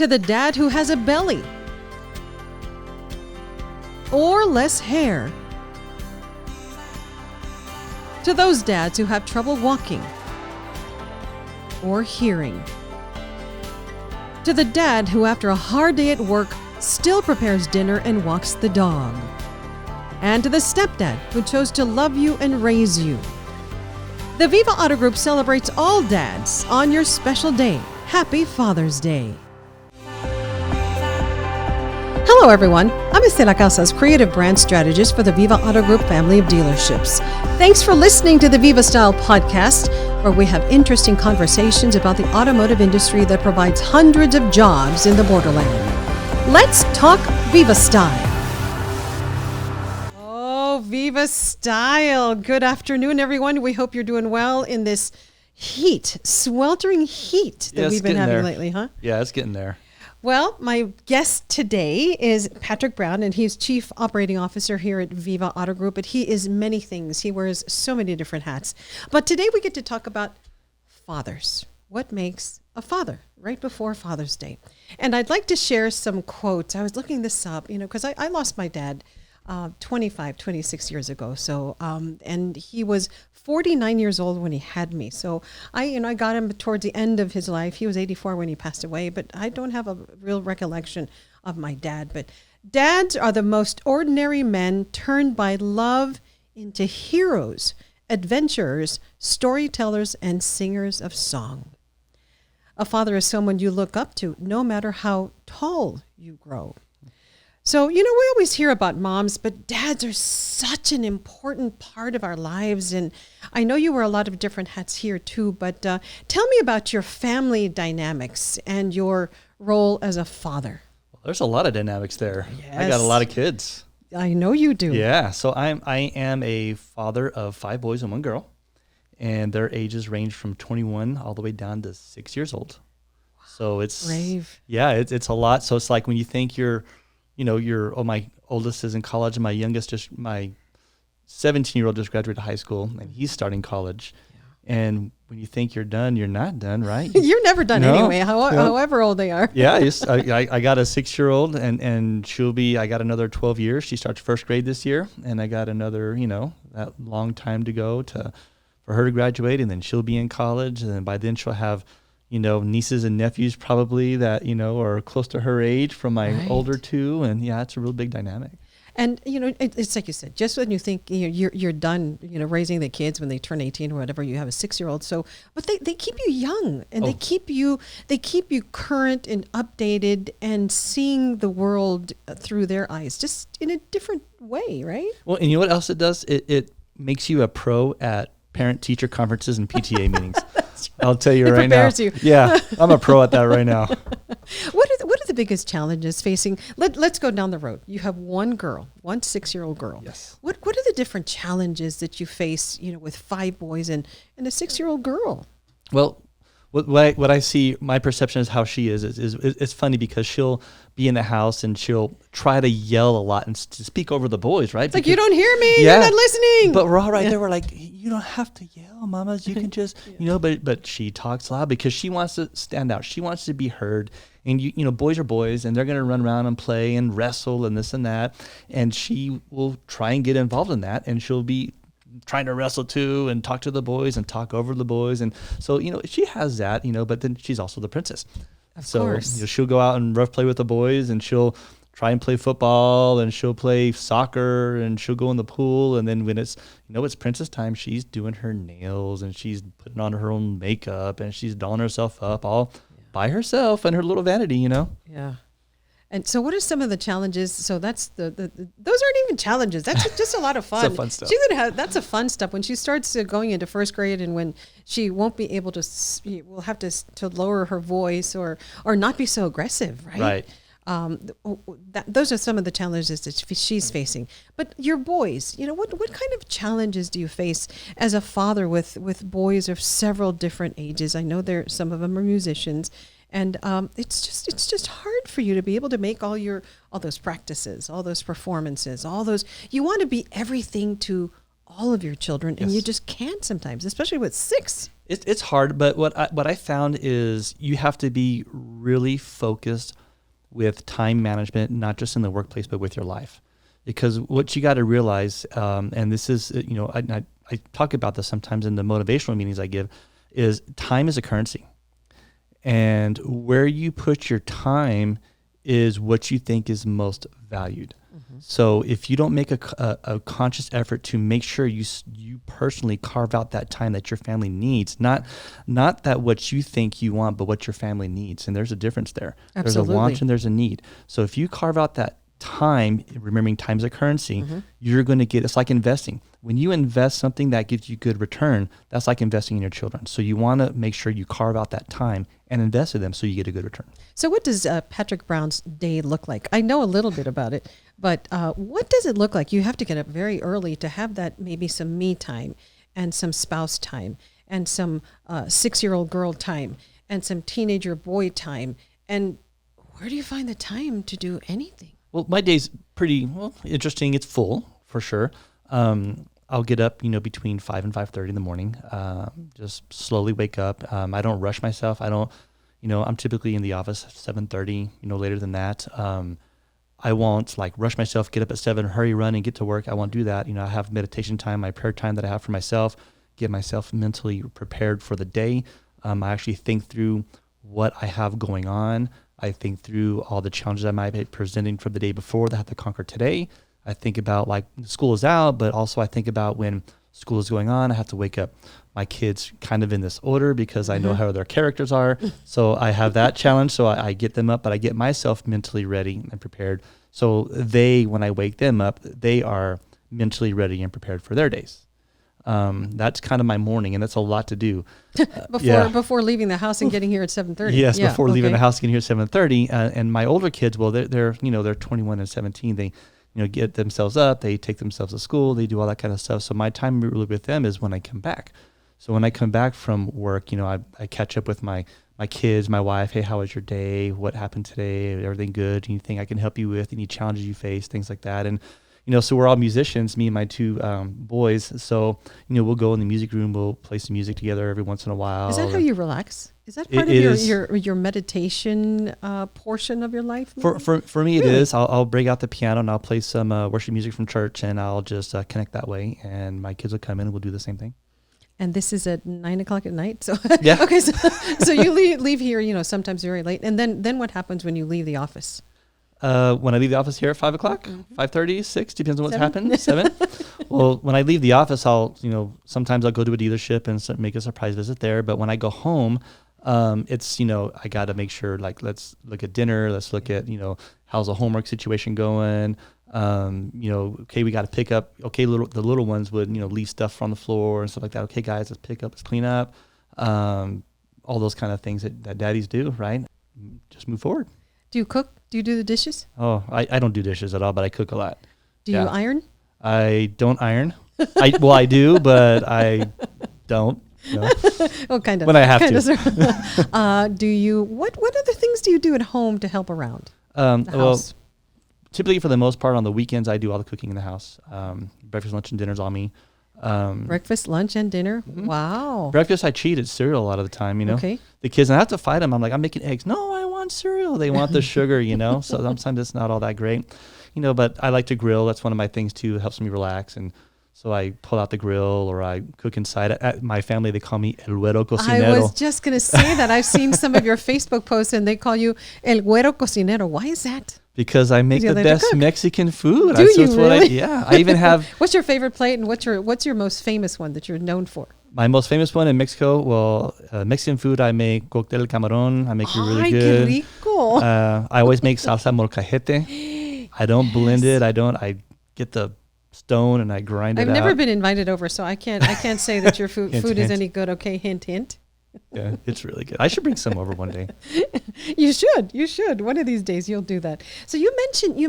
To the dad who has a belly or less hair. To those dads who have trouble walking or hearing. To the dad who, after a hard day at work, still prepares dinner and walks the dog. And to the stepdad who chose to love you and raise you. The Viva Auto Group celebrates all dads on your special day. Happy Father's Day. Hello everyone, I'm Estela Casas, creative brand strategist for the Viva Auto Group family of dealerships. Thanks for listening to the Viva Style podcast, where we have interesting conversations about the automotive industry that provides hundreds of jobs in the borderland. Let's talk Viva Style. Oh, Viva Style. Good afternoon, everyone. We hope you're doing well in this heat, sweltering heat that we've been having lately, huh? Yeah, it's getting there. Well, my guest today is Patrick Brown, and he's Chief Operating Officer here at Viva Auto Group, but he is many things. He wears so many different hats. But today we get to talk about fathers. What makes a father right before Father's Day? And I'd like to share some quotes. I was looking this up, because I lost my dad 26 years ago. So, and he was 49 years old when he had me. So I got him towards the end of his life. He was 84 when he passed away, but I don't have a real recollection of my dad. But dads are the most ordinary men turned by love into heroes, adventurers, storytellers, and singers of song. A father is someone you look up to, no matter how tall you grow. So, we always hear about moms, but dads are such an important part of our lives. And I know you wear a lot of different hats here too, but tell me about your family dynamics and your role as a father. Well, there's a lot of dynamics there. Yes. I got a lot of kids. I know you do. Yeah. So I am a father of 5 boys and 1 girl, and their ages range from 21 all the way down to 6 years old. So it's brave. Yeah, it's a lot. So it's like when you think my oldest is in college, and my 17-year-old just graduated high school, and he's starting college. Yeah. And when you think you're done, you're not done, right? You're never done anyway, however old they are. Yeah, I got a 6-year-old, and I got another 12 years. She starts first grade this year, and I got another, that long time to go for her to graduate, and then she'll be in college, and then by then she'll have nieces and nephews probably that, are close to her age from my older 2. And yeah, it's a real big dynamic. And, it's like you said, just when you think you're done, raising the kids when they turn 18 or whatever, you have a 6-year-old. So, but they keep you young, and they keep you current and updated and seeing the world through their eyes, just in a different way, right? Well, and you know what else it does? It makes you a pro at parent-teacher conferences and PTA meetings. I'll tell you right now. It prepares you. Yeah, I'm a pro at that right now. What are the biggest challenges facing? Let's go down the road. You have one 6-year-old girl. Yes. What are the different challenges that you face, with 5 boys and a 6-year-old girl? Well, what I see, my perception is how she is it's funny because she'll be in the house and she'll try to yell a lot and to speak over the boys, right? It's like, you don't hear me, you're not listening. But we're all right there. We're like, you don't have to yell, mamas. You can just, but she talks loud because she wants to stand out. She wants to be heard. And boys are boys, and they're going to run around and play and wrestle and this and that. And she will try and get involved in that, and she'll be trying to wrestle too and talk to the boys and talk over the boys. And so, she has that, but then she's also the princess. Of course. She'll go out and rough play with the boys, and she'll try and play football, and she'll play soccer, and she'll go in the pool. And then when it's princess time, she's doing her nails, and she's putting on her own makeup, and she's dolling herself up all by herself and her little vanity, Yeah. And so what are some of the challenges? So that's those aren't even challenges. That's just a lot of fun. It's fun stuff. That's a fun stuff. When she starts going into first grade, and when she won't be able to, will have to lower her voice or not be so aggressive, right? Right. Those are some of the challenges that she's facing. But your boys, what kind of challenges do you face as a father with boys of several different ages? I know some of them are musicians. And it's just hard for you to be able to make all those practices, all those performances, you want to be everything to all of your children, and you just can't sometimes, especially with 6. It's hard, but what I found is you have to be really focused with time management, not just in the workplace, but with your life. Because what you got to realize, and this is, I talk about this sometimes in the motivational meetings I give, is time is a currency. And where you put your time is what you think is most valued. So if you don't make a conscious effort to make sure you personally carve out that time that your family needs, not that what you think you want, but what your family needs. And there's a difference there. Absolutely. There's a want and there's a need. So if you carve out that time, remembering time is a currency, you're going to get, it's like investing. When you invest something that gives you good return, that's like investing in your children. So you want to make sure you carve out that time and invest in them so you get a good return. So what does Patrick Brown's day look like? I know a little bit about it, but what does it look like? You have to get up very early to have that, maybe some me time and some spouse time and some 6-year-old girl time and some teenager boy time. And where do you find the time to do anything? Well, my day's pretty interesting. It's full for sure. I'll get up, between 5 and 5:30 in the morning. Just slowly wake up. I don't rush myself. I don't, I'm typically in the office at 7:30. Later than that. I won't rush myself, get up at 7, hurry, run, and get to work. I won't do that. I have meditation time, my prayer time that I have for myself. Get myself mentally prepared for the day. I actually think through what I have going on. I think through all the challenges I might be presenting from the day before that I have to conquer today. I think about school is out, but also I think about when school is going on, I have to wake up my kids kind of in this order because I know how their characters are. So I have that challenge. So I get them up, but I get myself mentally ready and prepared. So when I wake them up, they are mentally ready and prepared for their days. That's kind of my morning, and that's a lot to do. Before leaving the house and getting here at 7:30. Yes, before leaving the house, getting here at 7:30. And my older kids, well, they're 21 and 17. They get themselves up, they take themselves to school, they do all that kind of stuff. So my time really with them is when I come back. So when I come back from work, I catch up with my kids, my wife. Hey, how was your day? What happened today? Everything good? Anything I can help you with? Any challenges you face? Things like that. And so we're all musicians, me and my 2 boys. So, we'll go in the music room, we'll play some music together every once in a while. Is that how you relax? Is that part of your meditation portion of your life? For me, it is. I'll break out the piano and I'll play some worship music from church, and I'll just connect that way. And my kids will come in and we'll do the same thing. And this is at 9:00 at night. So yeah. Okay. So you leave here, sometimes very late. And then what happens when you leave the office? When I leave the office here at 5 o'clock, 5:30, 6, depends on what's happened. 7. Well, when I leave the office, I'll, sometimes I'll go to a dealership and make a surprise visit there. But when I go home, it's, I got to make sure, let's look at dinner. Let's look at, how's the homework situation going? Okay, we got to pick up. Okay, the little ones would, leave stuff on the floor and stuff like that. Okay, guys, let's pick up, let's clean up. All those kind of things that daddies do, right? Just move forward. Do you cook? Do you do the dishes? Oh, I don't do dishes at all, but I cook a lot. Do you iron? I don't iron. I do, but I don't. No. Oh, kind of. When I have to. What other things do you do at home to help around the house? Typically for the most part on the weekends, I do all the cooking in the house. Breakfast, lunch, and dinner's on me. Breakfast, lunch, and dinner? Mm-hmm. Wow. Breakfast, I cheat at cereal a lot of the time, Okay. The kids, and I have to fight them. I'm like, I'm making eggs. No, I want cereal. They want the sugar, So sometimes it's not all that great, but I like to grill. That's one of my things too. It helps me relax. And so I pull out the grill or I cook inside. At my family, they call me El Güero Cocinero. I was just going to say that. I've seen some of your Facebook posts and they call you El Güero Cocinero. Why is that? Because I make the best Mexican food. Do you really? I even have. What's your favorite plate and what's your most famous one that you're known for? My most famous one in Mexico, Mexican food, I make cóctel camarón. I make it really good. Qué rico. I always make salsa molcajete. I don't blend it. I get the stone and I grind it out. I've never been invited over, so I can't say that your food is any good. Okay, hint, hint. Yeah, it's really good. I should bring some over one day. You should. One of these days you'll do that. So you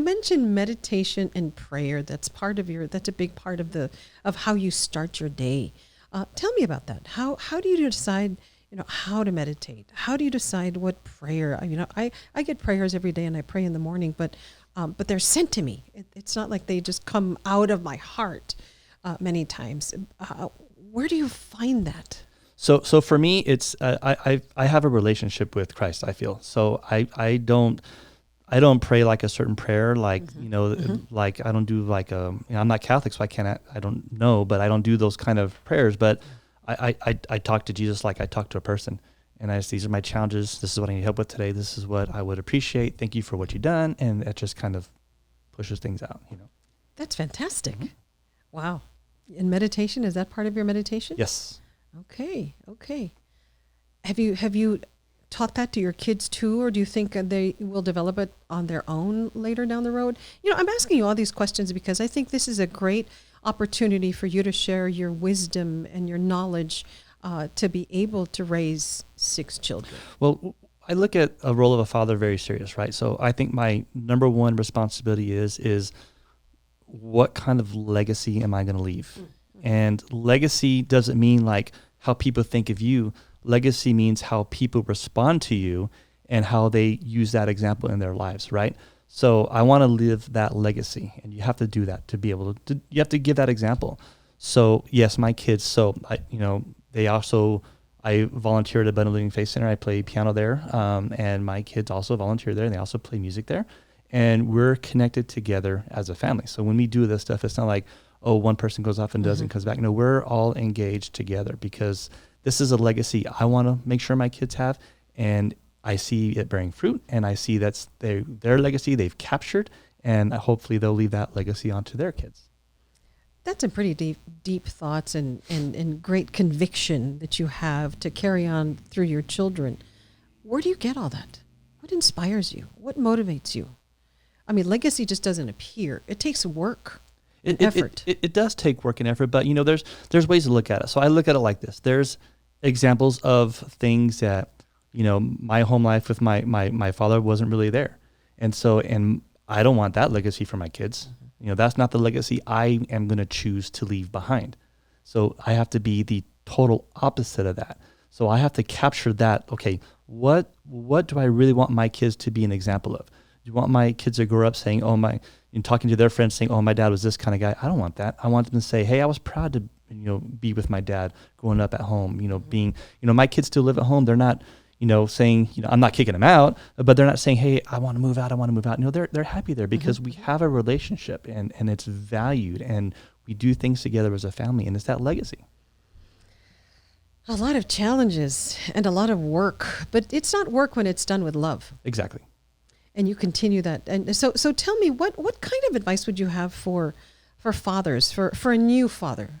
mentioned meditation and prayer. That's a big part of how you start your day. Tell me about that. How do you decide, how to meditate? How do you decide what prayer? I get prayers every day and I pray in the morning, but they're sent to me. It's not like they just come out of my heart many times. Where do you find that? So for me, it's I have a relationship with Christ. I feel so I don't pray like a certain prayer, like like I don't do like I'm not Catholic, so I don't know, but I don't do those kind of prayers. But I talk to Jesus like I talk to a person, and these are my challenges. This is what I need help with today. This is what I would appreciate. Thank you for what you've done, and it just kind of pushes things out. That's fantastic. Wow. And meditation, is that part of your meditation? Yes. Okay. Have you taught that to your kids too, or do you think they will develop it on their own later down the road? I'm asking you all these questions because I think this is a great opportunity for you to share your wisdom and your knowledge to be able to raise 6 children. Well, I look at a role of a father very serious, right? So I think my number one responsibility is what kind of legacy am I going to leave? And legacy doesn't mean like how people think of you. Legacy means how people respond to you and how they use that example in their lives, right? So I want to live that legacy, and you have to do that to be able to. You have to give that example. So yes, my kids. So I volunteer at Abundant Living Faith Center. I play piano there, and my kids also volunteer there, and they also play music there. And we're connected together as a family. So when we do this stuff, it's not like, oh, one person goes off and doesn't comes back. No, we're all engaged together because this is a legacy I want to make sure my kids have, and I see it bearing fruit, and I see that's their legacy they've captured, and hopefully they'll leave that legacy onto their kids. That's a pretty deep thoughts and great conviction that you have to carry on through your children. Where do you get all that? What inspires you? What motivates you? I mean, legacy just doesn't appear. It takes work and effort. It does take work and effort, but there's ways to look at it. So I look at it like this. There's examples of things that, my home life with my father wasn't really there. And I don't want that legacy for my kids. That's not the legacy I am going to choose to leave behind. So I have to be the total opposite of that. So I have to capture that. Okay, what do I really want my kids to be an example of? Do you want my kids to grow up saying, talking to their friends saying, oh, my dad was this kind of guy? I don't want that. I want them to say, hey, I was proud to, be with my dad growing up at home, being, my kids still live at home. They're not, saying, I'm not kicking them out, but they're not saying, hey, I want to move out. They're happy there because we have a relationship and it's valued, and we do things together as a family, and it's that legacy. A lot of challenges and a lot of work, but it's not work when it's done with love. Exactly. And you continue that. And so tell me, what kind of advice would you have for fathers, for a new father?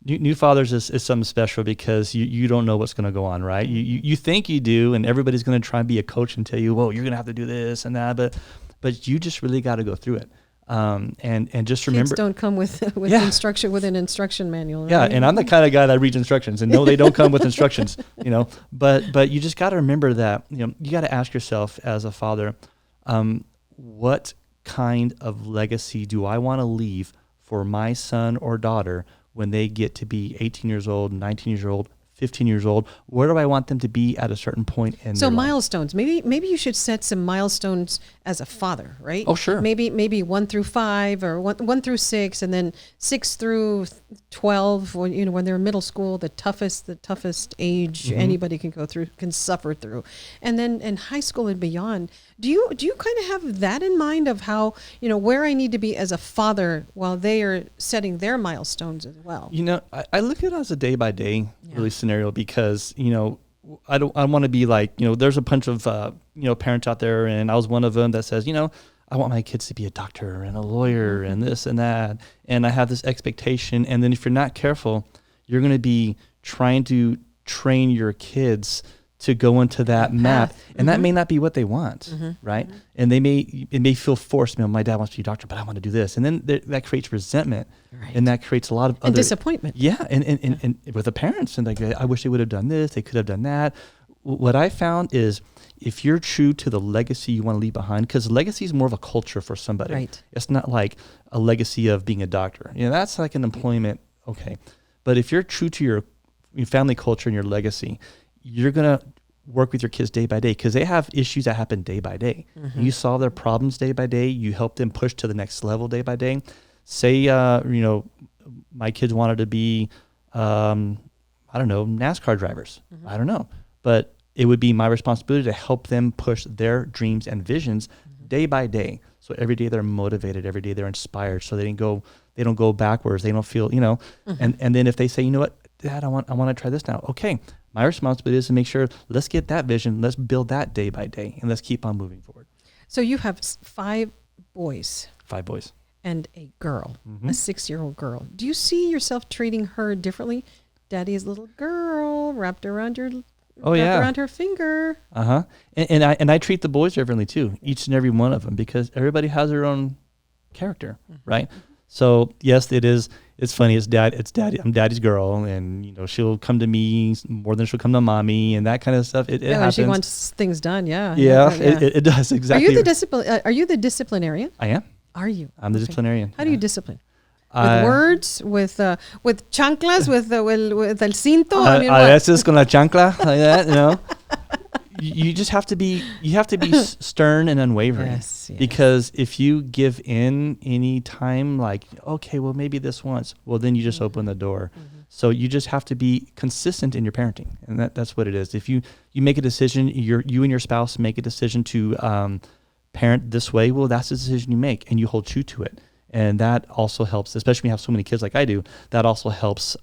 New fathers is something special because you don't know what's going to go on, right? You think you do, and everybody's going to try and be a coach and tell you, well, you're going to have to do this and that, but you just really got to go through it. And just remember, kids don't come with instruction, with an instruction manual. Right? Yeah, and I'm the kind of guy that reads instructions, and no, they don't come with instructions, But you just got to remember that you got to ask yourself as a father, what kind of legacy do I want to leave for my son or daughter when they get to be 18 years old, 19 years old, 15 years old? Where do I want them to be at a certain point in their life? Milestones. Maybe you should set some milestones as a father, right? Oh, sure. Maybe 1 through 5 or 1 through 6, and then 6 through 12. When they're in middle school, the toughest age anybody can suffer through, and then in high school and beyond. Do you kind of have that in mind of how where I need to be as a father while they are setting their milestones as well? I look at it as a day by day really scenario because I want to be like there's a bunch of parents out there, and I was one of them that says I want my kids to be a doctor and a lawyer and this and that, and I have this expectation, and then if you're not careful, you're going to be trying to train your kids to go into that map, and that may not be what they want, right? And it may feel forced. My dad wants to be a doctor, but I want to do this, and then that creates resentment, right. And that creates a lot of other disappointment. Yeah, and with the parents, and like, I wish they would have done this, they could have done that. What I found is, if you're true to the legacy you want to leave behind, because legacy is more of a culture for somebody. Right. It's not like a legacy of being a doctor. That's like an employment, okay. But if you're true to your family culture and your legacy, you're going to work with your kids day by day because they have issues that happen day by day. You solve their problems day by day. You help them push to the next level day by day. Say, my kids wanted to be, I don't know, NASCAR drivers. I don't know. But it would be my responsibility to help them push their dreams and visions day by day. So every day they're motivated, every day they're inspired, so they don't go backwards. They don't feel, and then if they say, you know what, Dad, I want to try this now. Okay. My responsibility is to make sure, let's get that vision, let's build that day by day, and let's keep on moving forward. So you have 5 boys. 5 boys. And a girl, a 6-year-old girl. Do you see yourself treating her differently? Daddy's little girl wrapped around around her finger. And I treat the boys differently too, each and every one of them, because everybody has their own character, right? So yes, it's funny. It's daddy. I'm daddy's girl, and she'll come to me more than she'll come to mommy, and that kind of stuff. It happens. She wants things done. Yeah. It does exactly. Are you the disciplinarian? I am. Are you? I'm the disciplinarian. How do you discipline? With words, with chanclas, with el cinto. A veces con la chancla, like that. You just have to be. You have to be stern and unwavering. Yes. Because if you give in any time, like, okay, well maybe this once, well then you just open the door. So you just have to be consistent in your parenting, and that's what it is. If you make a decision, you and your spouse make a decision to parent this way, well that's the decision you make, and you hold true to it. And that also helps, especially when you have so many kids like I do, that also helps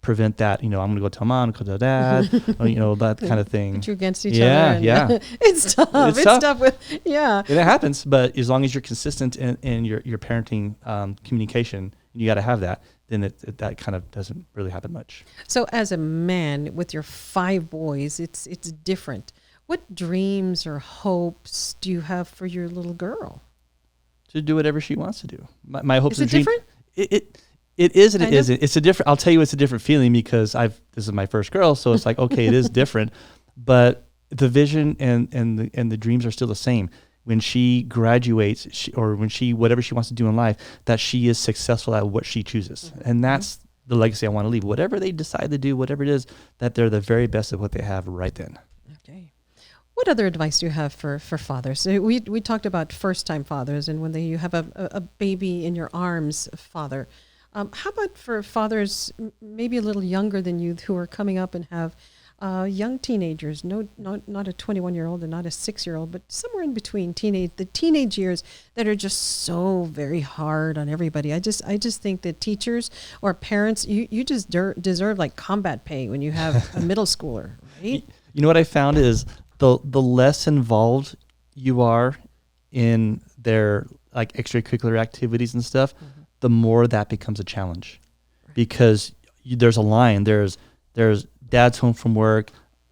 prevent that, I'm going to go tell mom, go tell dad, that kind of thing. Put you against each other. Yeah. It's tough. It's tough. And it happens, but as long as you're consistent in your parenting communication, you got to have that, then that kind of doesn't really happen much. So as a man with your 5 boys, it's different. What dreams or hopes do you have for your little girl? To do whatever she wants to do. My hopes and dreams. Is it different? It is and it isn't. It's a different. I'll tell you, it's a different feeling because this is my first girl, so it's like, okay, it is different, but the vision and the dreams are still the same. When she graduates, or when whatever she wants to do in life, that she is successful at what she chooses, and that's the legacy I want to leave. Whatever they decide to do, whatever it is, that they're the very best of what they have right then. Okay. What other advice do you have for fathers? We talked about first-time fathers, and when you have a baby in your arms, father. How about for fathers maybe a little younger than you who are coming up and have young teenagers? Not a 21-year-old and not a 6-year-old, but somewhere in between the teenage years that are just so very hard on everybody. I just think that teachers or parents, you just deserve like combat pay when you have a middle schooler, right? You know what I found is the less involved you are in their like extracurricular activities and stuff, the more that becomes a challenge, because there's a line. There's dad's home from work,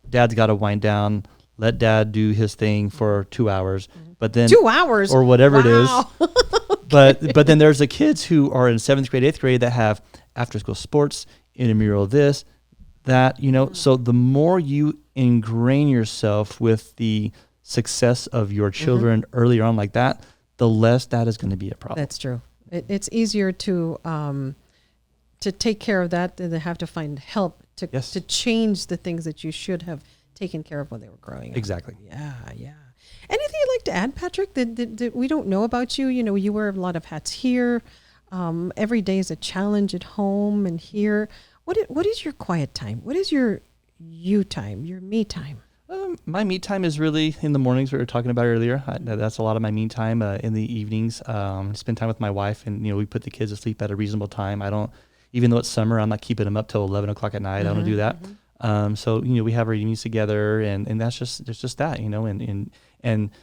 dad's got to wind down, let dad do his thing for 2 hours, but then 2 hours or whatever it is. Okay. But then there's the kids who are in 7th grade, 8th grade that have after school sports, intramural this, that, so the more you ingrain yourself with the success of your children earlier on like that, the less that is going to be a problem. That's true. It's easier to take care of that than to have to find help to change the things that you should have taken care of when they were growing up. Exactly. Yeah. Anything you'd like to add, Patrick, that we don't know about you? You wear a lot of hats here. Every day is a challenge at home and here. What is your quiet time? What is your you time, your me time? My me time is really in the mornings we were talking about earlier. That's a lot of my me time. In the evenings, spend time with my wife, and we put the kids to sleep at a reasonable time. I don't, even though it's summer, I'm not keeping them up till 11 o'clock at night. I don't do that. So we have our evenings together, and that's just that, and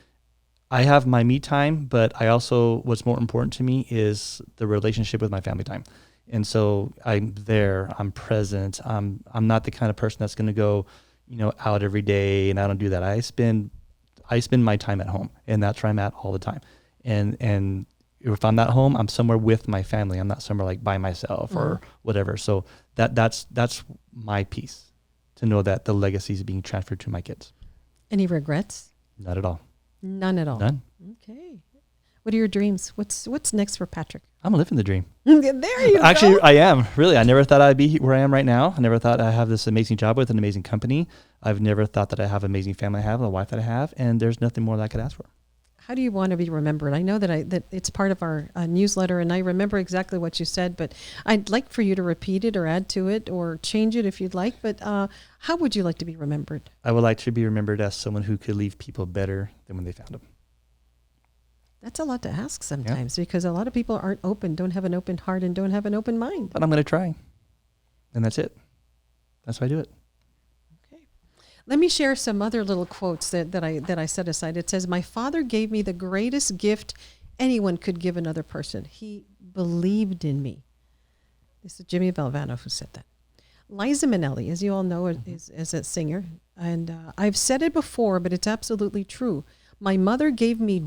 I have my me time, but I also, what's more important to me is the relationship with my family time. And so I'm there, I'm present. I'm not the kind of person that's going to go out every day, and I don't do that. I spend my time at home, and that's where I'm at all the time. And if I'm not home, I'm somewhere with my family. I'm not somewhere like by myself or whatever. So that's my piece, to know that the legacy is being transferred to my kids. Any regrets? Not at all. None at all. None. Okay. What are your dreams? What's next for Patrick? I'm living the dream. There you Actually, go. I am. Really, I never thought I'd be where I am right now. I never thought I have this amazing job with an amazing company. I've never thought that I have an amazing family I have, a wife that I have, and there's nothing more that I could ask for. How do you want to be remembered? I know that it's part of our newsletter, and I remember exactly what you said, but I'd like for you to repeat it or add to it or change it if you'd like. But how would you like to be remembered? I would like to be remembered as someone who could leave people better than when they found them. That's a lot to ask sometimes because a lot of people aren't open, don't have an open heart, and don't have an open mind. But I'm going to try. And that's it. That's why I do it. Okay. Let me share some other little quotes that I set aside. It says, "My father gave me the greatest gift anyone could give another person. He believed in me." This is Jimmy Valvano who said that. Liza Minnelli, as you all know, is a singer. And I've said it before, but it's absolutely true. "My mother gave me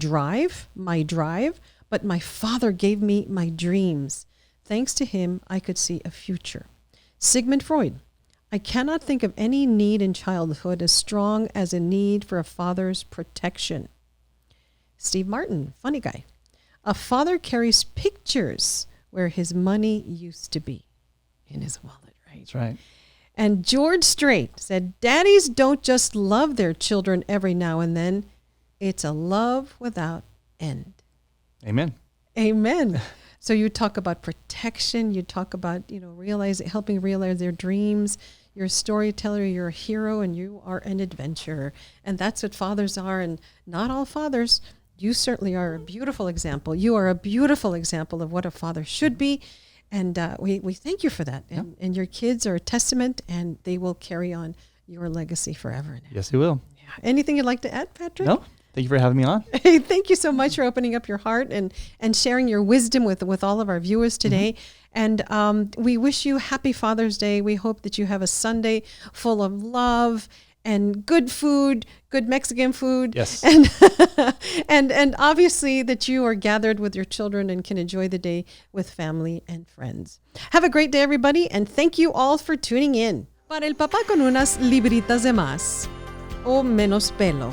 my drive, but my father gave me my dreams. Thanks to him, I could see a future." Sigmund Freud, "I cannot think of any need in childhood as strong as a need for a father's protection." Steve Martin, funny guy, "A father carries pictures where his money used to be, in his wallet," right? That's right. And George Strait said, "Daddies don't just love their children every now and then. It's a love without end." Amen. Amen. So you talk about protection. You talk about, helping realize their dreams. You're a storyteller. You're a hero, and you are an adventurer. And that's what fathers are. And not all fathers. You certainly are a beautiful example. You are a beautiful example of what a father should be. And we thank you for that. And your kids are a testament, and they will carry on your legacy forever and ever. Yes, they will. Yeah. Anything you'd like to add, Patrick? No. Thank you for having me on. Hey, thank you so much for opening up your heart and sharing your wisdom with all of our viewers today. Mm-hmm. And we wish you happy Father's Day. We hope that you have a Sunday full of love and good food, good Mexican food. Yes. And obviously that you are gathered with your children and can enjoy the day with family and friends. Have a great day, everybody. And thank you all for tuning in. Para el papá con unas libritas de más o menos pelo.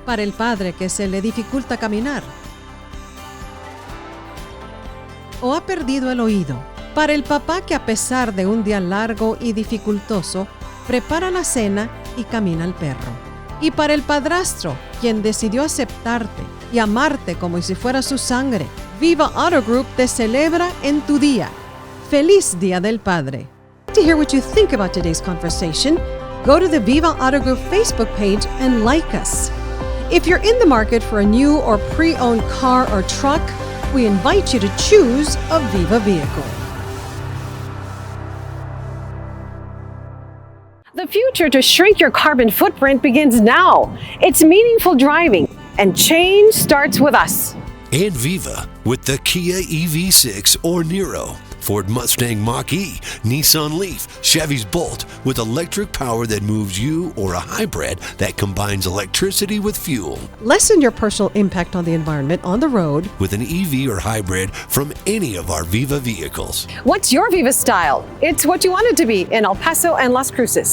Para el padre que se le dificulta caminar o ha perdido el oído. Para el papá que a pesar de un día largo y dificultoso, prepara la cena y camina al perro. Y para el padrastro, quien decidió aceptarte y amarte como si fuera su sangre, Viva Auto Group te celebra en tu día. Feliz Día del Padre. To hear what you think about today's conversation, go to the Viva Auto Group Facebook page and like us. If you're in the market for a new or pre-owned car or truck, we invite you to choose a Viva vehicle. The future to shrink your carbon footprint begins now. It's meaningful driving, and change starts with us. And Viva with the Kia EV6 or Niro, Ford Mustang Mach-E, Nissan Leaf, Chevy's Bolt with electric power that moves you, or a hybrid that combines electricity with fuel. Lessen your personal impact on the environment on the road with an EV or hybrid from any of our Viva vehicles. What's your Viva style? It's what you want it to be in El Paso and Las Cruces.